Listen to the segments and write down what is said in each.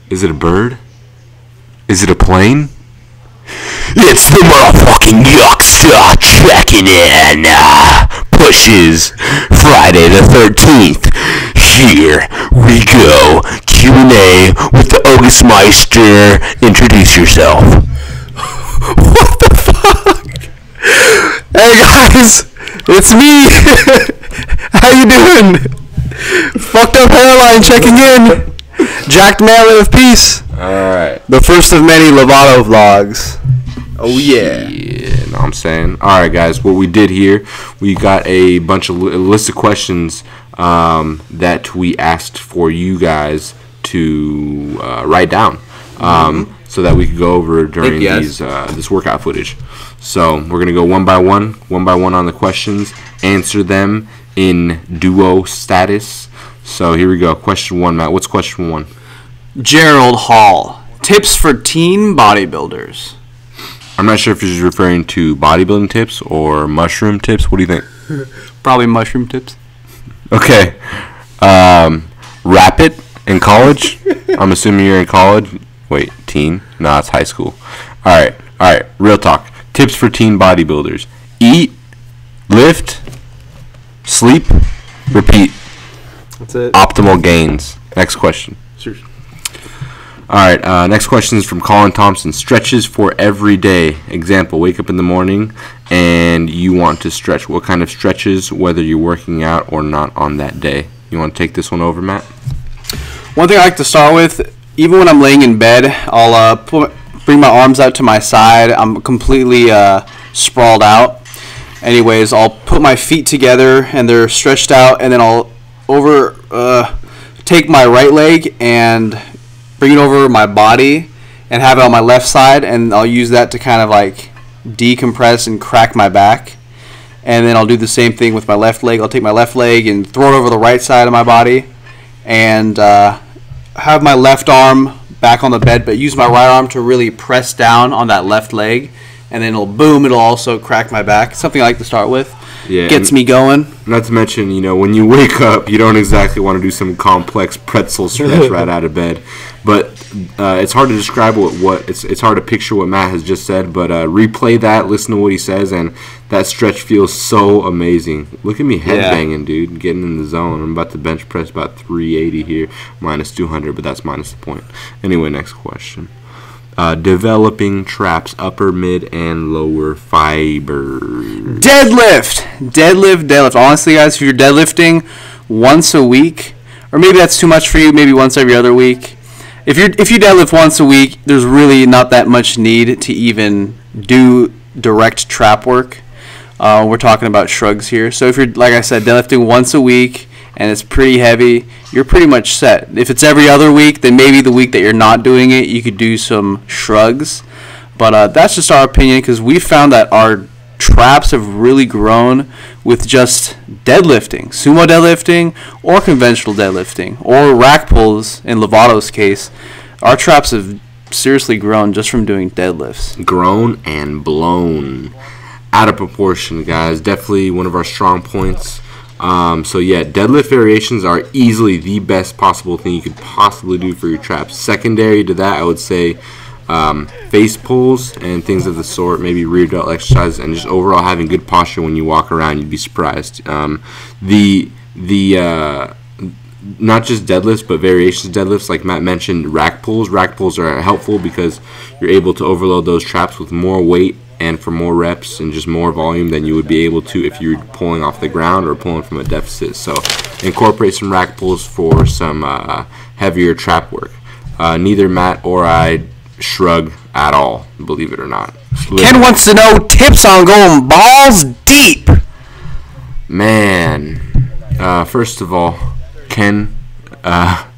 Is it a bird? Is it a plane? It's the motherfucking Yuckster checking in. Pushes Friday the 13th. Here we go. Q&A with the Bogus Meister. Introduce yourself. What the fuck? Hey guys, it's me. How you doing? Fucked up hairline checking in. Jacked man of peace. Alright. The first of many Lovato vlogs. Oh yeah. Yeah, know what I'm saying? Alright guys, what we did here, we got a bunch of list of questions that we asked for you guys to write down so that we could go over during this workout footage. So we're going to go one by one on the questions, answer them in duo status. So here we go. Question 1, Matt. What's question 1? Gerald Hall. Tips for teen bodybuilders. I'm not sure if he's referring to bodybuilding tips or mushroom tips. What do you think? Probably mushroom tips. Okay. Rap it in college. I'm assuming you're in college. Wait, teen? No, it's high school. All right. Real talk. Tips for teen bodybuilders. Eat, lift, sleep, repeat. That's it. Optimal gains. Next question. Sure. All right. Next question is from Colin Thompson. Stretches for every day. Example, wake up in the morning and you want to stretch. What kind of stretches, whether you're working out or not on that day? You want to take this one over, Matt? One thing I like to start with, even when I'm laying in bed, I'll bring my arms out to my side. I'm completely sprawled out. Anyways, I'll put my feet together and they're stretched out, and then I'll take my right leg and bring it over my body and have it on my left side, and I'll use that to kind of like decompress and crack my back. And then I'll do the same thing with my left leg. I'll take my left leg and throw it over the right side of my body and have my left arm back on the bed, but use my right arm to really press down on that left leg, and then it'll also crack my back. Something I like to start with. Yeah, gets me going. Not to mention, when you wake up, you don't exactly want to do some complex pretzel stretch right out of bed. But it's hard to describe it's hard to picture what Matt has just said. But replay that, listen to what he says, and that stretch feels so amazing. Look at me headbanging, dude, getting in the zone. I'm about to bench press about 380 here, minus 200, but that's minus the point. Anyway, next question. Developing traps, upper, mid, and lower fiber. Deadlift. Honestly, guys, if you're deadlifting once a week, or maybe that's too much for you, maybe once every other week. If you deadlift once a week, there's really not that much need to even do direct trap work. We're talking about shrugs here. So if you're, like I said, deadlifting once a week and it's pretty heavy, you're pretty much set. If it's every other week, then maybe the week that you're not doing it, you could do some shrugs. But that's just our opinion, because we found that our traps have really grown with just deadlifting, sumo deadlifting, or conventional deadlifting, or rack pulls in Lovato's case. Our traps have seriously grown just from doing deadlifts. Grown and blown. Out of proportion, guys. Definitely one of our strong points. So yeah, deadlift variations are easily the best possible thing you could possibly do for your traps. Secondary to that, I would say face pulls and things of the sort, maybe rear delt exercises, and just overall having good posture when you walk around. You'd be surprised. Not just deadlifts, but variations of deadlifts, like Matt mentioned, rack pulls. Rack pulls are helpful because you're able to overload those traps with more weight and for more reps and just more volume than you would be able to if you're pulling off the ground or pulling from a deficit. So incorporate some rack pulls for some heavier trap work. Neither Matt or I shrug at all, believe it or not. Ken wants to know tips on going balls deep. Man, first of all, Ken,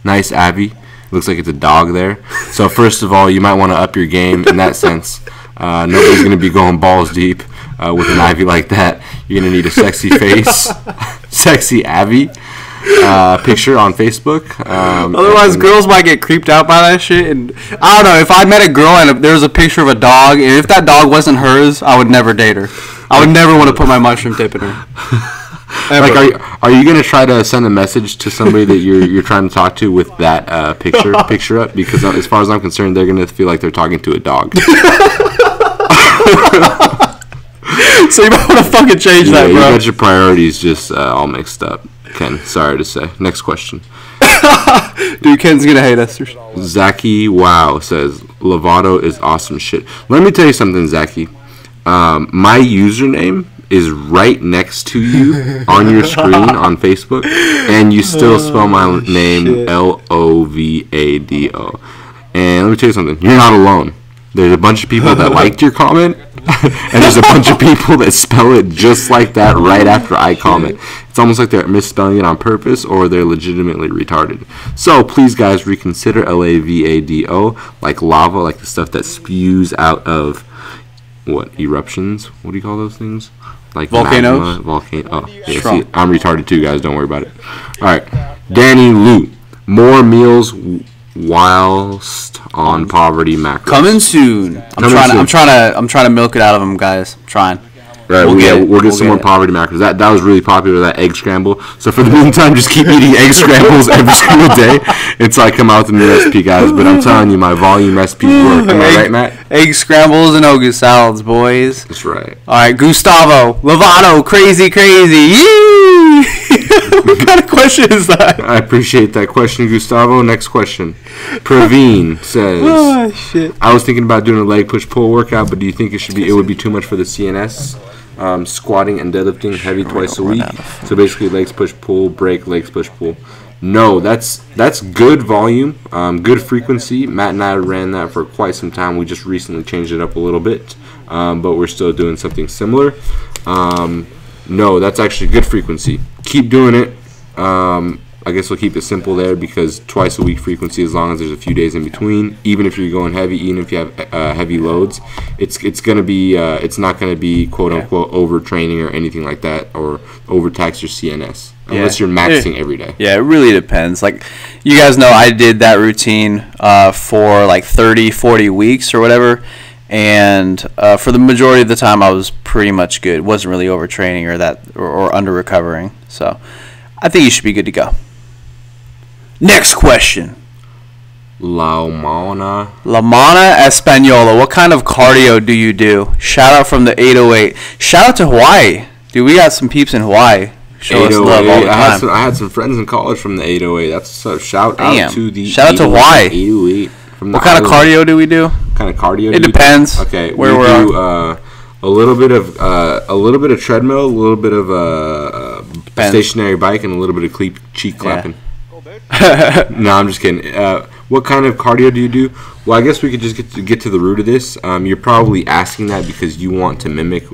nice Abby. Looks like it's a dog there. So first of all, you might want to up your game in that sense. Nobody's going to be going balls deep with an Ivy like that. You're going to need a sexy face, sexy Abby picture on Facebook. Otherwise, girls might get creeped out by that shit. And I don't know, if I met a girl and there was a picture of a dog, and if that dog wasn't hers, I would never date her. I would never want to put my mushroom tip in her. Like, are you gonna try to send a message to somebody that you're trying to talk to with that picture up? Because as far as I'm concerned, they're gonna feel like they're talking to a dog. So you might want to fucking change that, bro. You got your priorities just all mixed up, Ken. Sorry to say. Next question. Dude, Ken's gonna hate us. Zaki Wow says Lovato is awesome shit. Let me tell you something, Zaki. My username is right next to you on your screen on Facebook, and you still spell my name Lovado. And let me tell you something. You're not alone. There's a bunch of people that liked your comment, and there's a bunch of people that spell it just like that right after I comment. It's almost like they're misspelling it on purpose or they're legitimately retarded. So please, guys, reconsider Lavado, like lava, like the stuff that spews out of, what, eruptions? What do you call those things? Like volcanoes? Oh, yeah, see, I'm retarded too, guys. Don't worry about it. All right. Danny Lou. More meals whilst on poverty macros. Coming soon. I'm trying to milk it out of them, guys. I'm trying. Right, we'll get some more poverty macros. That was really popular, that egg scramble. So for the meantime, just keep eating egg scrambles every single day until I come out with a new recipe, guys. But I'm telling you, my volume recipes work. Am I right, Matt? Egg scrambles and Ogus salads, boys. That's right. All right, Gustavo Lovato, crazy. Yee! What kind of question is that? I appreciate that question, Gustavo. Next question. Praveen says, oh, shit. I was thinking about doing a leg push pull workout, but do you think it would be too much for the CNS? Squatting and deadlifting heavy twice a week. So basically legs push pull, break, legs push pull. No, that's good volume, good frequency. Matt and I ran that for quite some time. We just recently changed it up a little bit, but we're still doing something similar. No, that's actually good frequency. Keep doing it. I guess we'll keep it simple there, because twice a week frequency, as long as there's a few days in between, even if you're going heavy, even if you have heavy loads, it's gonna be it's not gonna be quote unquote overtraining or anything like that, or overtax your CNS unless you're maxing every day. Yeah, it really depends. Like, you guys know, I did that routine for like 30-40 weeks or whatever, and for the majority of the time I was pretty much good. Wasn't really overtraining or under recovering. So I think you should be good to go. Next question. La Mana Española. What kind of cardio do you do? Shout out from the 808. Shout out to Hawaii. Dude, we got some peeps in Hawaii. Show us love all the time. I had some friends in college from the 808. That's a shout out to the shout out to Hawaii. 808. What kind of cardio do we do? What kind of cardio? It depends. Okay, where we do a little bit of treadmill, a little bit of stationary bike, and a little bit of cheek clapping. No, I'm just kidding. What kind of cardio do you do? Well, I guess we could just get to the root of this. You're probably asking that because you want to mimic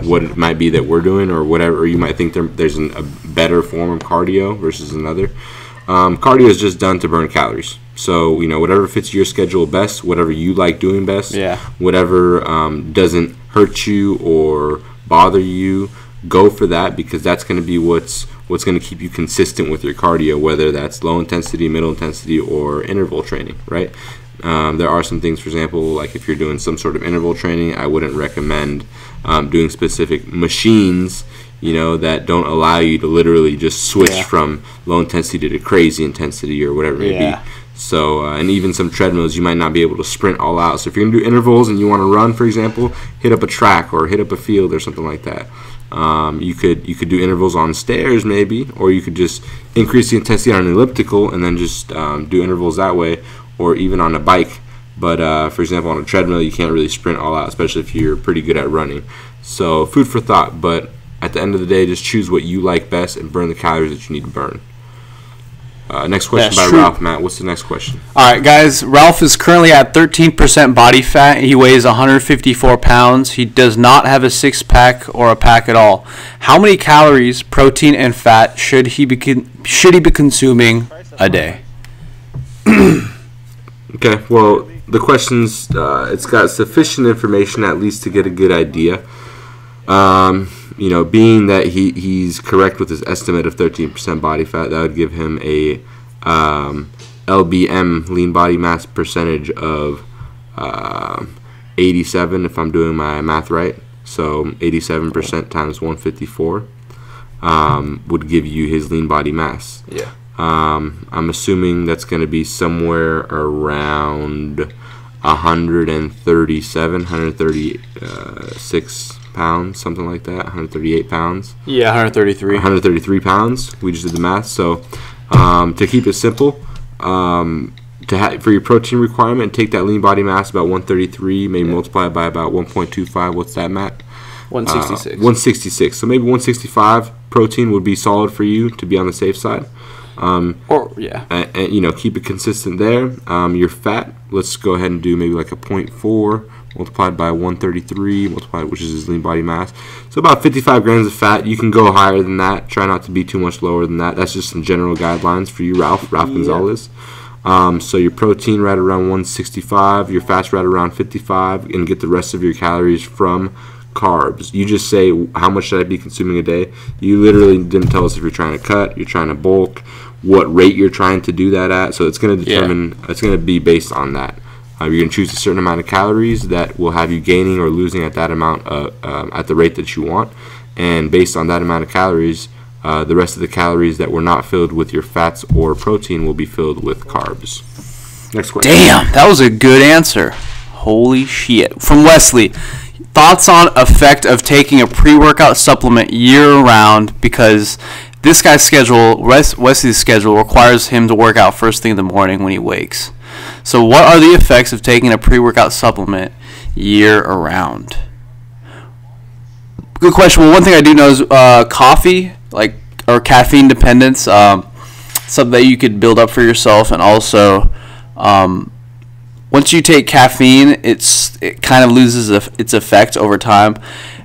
what it might be that we're doing, or whatever. Or you might think there's a better form of cardio versus another. Cardio is just done to burn calories. So, whatever fits your schedule best, whatever you like doing best, whatever doesn't hurt you or bother you, go for that, because that's going to be what's going to keep you consistent with your cardio, whether that's low intensity, middle intensity, or interval training, right? There are some things, for example, like if you're doing some sort of interval training, I wouldn't recommend doing specific machines, that don't allow you to literally just switch from low intensity to crazy intensity or whatever it may be. So, and even some treadmills, you might not be able to sprint all out. So if you're going to do intervals and you want to run, for example, hit up a track or hit up a field or something like that. You could do intervals on stairs maybe, or you could just increase the intensity on an elliptical and then just do intervals that way, or even on a bike. But for example, on a treadmill, you can't really sprint all out, especially if you're pretty good at running. So food for thought, but at the end of the day, just choose what you like best and burn the calories that you need to burn. Next question by Ralph. Matt, what's the next question? All right, guys. Ralph is currently at 13% body fat. He weighs 154 pounds. He does not have a six-pack or a pack at all. How many calories, protein, and fat should he be consuming a day? Okay, well, the question's it's got sufficient information at least to get a good idea. Being that he's correct with his estimate of 13% body fat, that would give him a LBM, lean body mass percentage, of 87, if I'm doing my math right. So 87% times 154. would give you his lean body mass. Yeah. I'm assuming that's going to be somewhere around 136 pounds, something like that, 138 pounds. Yeah, 133. 133 pounds. We just did the math. So to keep it simple, for your protein requirement, take that lean body mass, about 133, maybe multiply it by about 1.25. What's that, Matt? 166. 166. So maybe 165 protein would be solid for you to be on the safe side. And keep it consistent there. Your fat, let's go ahead and do maybe like a 0.4 multiplied by 133 which is his lean body mass. So about 55 grams of fat. You can go higher than that. Try not to be too much lower than that. That's just some general guidelines for you, Ralph Gonzalez. So your protein right around 165, your fat's right around 55, and get the rest of your calories from carbs. You just say, how much should I be consuming a day? You literally didn't tell us if you're trying to cut, you're trying to bulk, what rate you're trying to do that at. So it's going to determine, it's going to be based on that. You're going to choose a certain amount of calories that will have you gaining or losing at that amount, at the rate that you want. And based on that amount of calories, the rest of the calories that were not filled with your fats or protein will be filled with carbs. Next question. Damn, that was a good answer. Holy shit. From Wesley, thoughts on effect of taking a pre-workout supplement year-round, because this guy's schedule, Wesley's schedule, requires him to work out first thing in the morning when he wakes. So what are the effects of taking a pre-workout supplement year-round? Good question. Well, one thing I do know is coffee, or caffeine dependence, something that you could build up for yourself, and also once you take caffeine, it kind of loses its effect over time,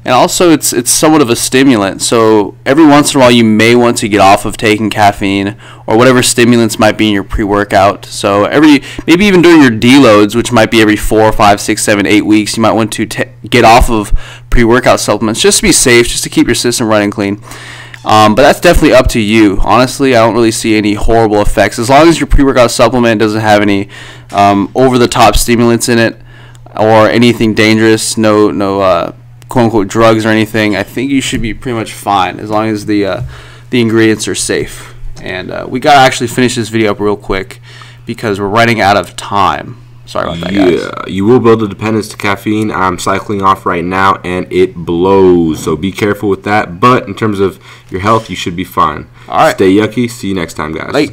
and also it's somewhat of a stimulant. So every once in a while, you may want to get off of taking caffeine or whatever stimulants might be in your pre-workout. So maybe even during your deloads, which might be every 4, 5, 6, 7, 8 weeks, you might want to get off of pre-workout supplements just to be safe, just to keep your system running clean. But that's definitely up to you. Honestly, I don't really see any horrible effects. As long as your pre-workout supplement doesn't have any over-the-top stimulants in it or anything dangerous, no quote-unquote drugs or anything, I think you should be pretty much fine as long as the ingredients are safe. And we got to actually finish this video up real quick because we're running out of time. Sorry about that, guys. Yeah, you will build a dependence to caffeine. I'm cycling off right now, and it blows. So be careful with that. But in terms of your health, you should be fine. All right. Stay yucky. See you next time, guys. Late.